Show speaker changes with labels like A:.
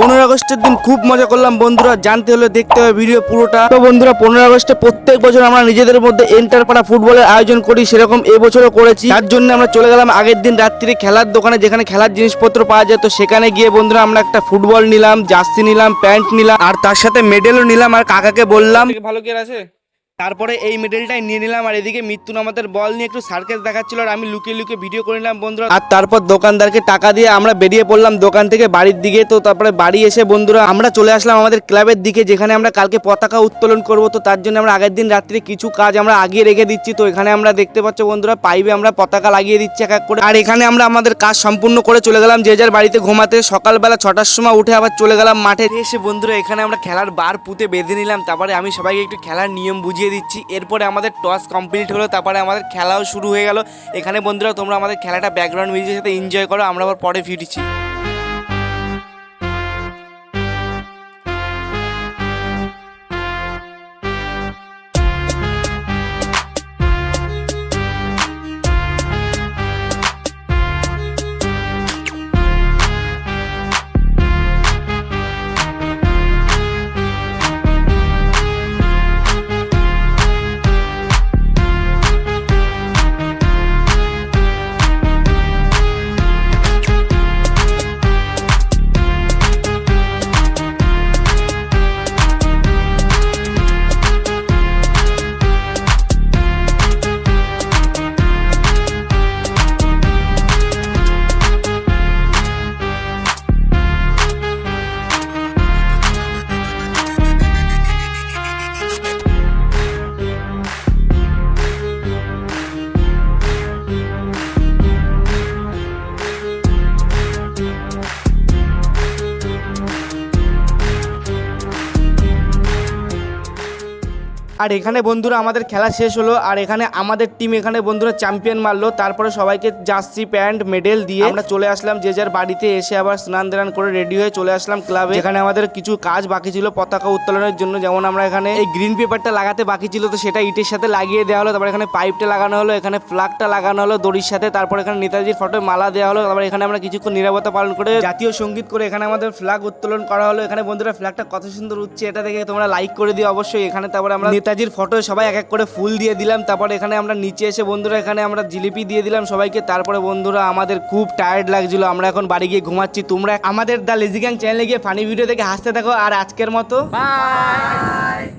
A: 15 আগস্টের দিন খুব মজা করলাম বন্ধুরা। জানতে হলে দেখতে হবে ভিডিও পুরোটা। তো বন্ধুরা 15 আগস্টে প্রত্যেক বছর আমরা নিজেদের মধ্যে এন্টারপাড়া ফুটবলের আয়োজন করি, সেরকম এবছরও করেছি। তার জন্য আমরা চলে গেলাম আগের দিন রাত্রি খেলার দোকানে, যেখানে খেলার জিনিসপত্র পাওয়া যায়। তো সেখানে গিয়ে বন্ধুরা আমরা একটা ফুটবল নিলাম, জার্সি নিলাম, প্যান্ট নিলাম, আর তার সাথে মেডেলও নিলাম। আর কাকাকে বললাম ভালো কে আছে, তারপরে এই মেডেলটাই নিয়ে নিলাম। আর এদিকে মৃত্যুন আমাদের বল নিয়ে একটু সার্কেস দেখাচ্ছিল, আর আমি লুকিয়ে লুকিয়ে ভিডিও করে নিলাম বন্ধুরা। আর তারপর দোকানদারকে টাকা দিয়ে আমরা বেরিয়ে পড়লাম দোকান থেকে বাড়ির দিকে। তো তারপরে বাড়ি এসে বন্ধুরা আমরা চলে আসলাম আমাদের ক্লাবের দিকে, যেখানে আমরা কালকে পতাকা উত্তোলন করব। তো তার জন্য আমরা আগের দিন রাত্রে কিছু কাজ আমরা আগিয়ে রেখে দিচ্ছি। তো এখানে আমরা দেখতে পাচ্ছ বন্ধুরা, পাইপে আমরা পতাকা লাগিয়ে দিচ্ছি এক এক করে। আর এখানে আমরা আমাদের কাজ সম্পূর্ণ করে চলে গেলাম যে যার বাড়িতে ঘুমাতে। সকালবেলা 6টার সময় উঠে আবার চলে গেলাম মাঠে। এসে বন্ধুরা এখানে আমরা খেলার বার পুঁতে বেঁধে নিলাম। তারপরে আমি সবাইকে একটু খেলার নিয়ম বুঝিয়ে দিচ্ছি। এরপরে আমাদের টস কমপ্লিট হলো, তারপরে আমাদের খেলাও শুরু হয়ে গেল। এখানে বন্ধুরা তোমরা আমাদের খেলাটা ব্যাকগ্রাউন্ড মিউজিকের সাথে এনজয় করো, আমরা আবার পরে ফিরছি। আর এখানে বন্ধুরা আমাদের খেলা শেষ হলো, আর এখানে আমাদের টিম এখানে বন্ধুরা চ্যাম্পিয়ন মারলো। তারপরে সবাইকে জার্সি প্যান্ট মেডেল দিয়ে আমরা চলে আসলাম যে যার বাড়িতে। এসে আবার স্নান দান করে রেডি হয়ে চলে আসলাম ক্লাবে, যেখানে আমাদের কিছু কাজ বাকি ছিল পতাকা উত্তোলনের জন্য। যেমন আমরা এখানে এই গ্রিন পেপারটা লাগাতে বাকি ছিল, তো সেটা ইটের সাথে লাগিয়ে দেওয়া হলো। তারপর এখানে পাইপটা লাগানো হলো, এখানে ফ্ল্যাগটা লাগানো হলো দড়ির সাথে। তারপর এখানে নেতাজির ফটোয় মালা দেওয়া হলো। তারপর এখানে আমরা কিছুক্ষণ নিরাপত্তা পালন করে জাতীয় সঙ্গীত করে এখানে আমাদের ফ্ল্যাগ উত্তোলন করা হলো। এখানে বন্ধুরা ফ্ল্যাগটা কত সুন্দর উঠছে, এটা দেখে তোমরা লাইক করে দিও অবশ্যই। এখানে তারপরে আমরা নেতাজির ফটোয় সবাই এক এক করে ফুল দিয়ে দিলাম। তারপর এখানে আমরা নিচে এসে বন্ধুরা এখানে আমরা জিলিপি দিয়ে দিলাম সবাইকে। তারপরে বন্ধুরা আমাদের খুব টায়ার্ড লাগছিল, আমরা এখন বাড়ি গিয়ে ঘুমাচ্ছি। তোমরা আমাদের দ্য লেজি গ্যাং চ্যানেলে গিয়ে ফানি ভিডিও দেখে হাসতে থাকো। আর আজকের মতো বাই।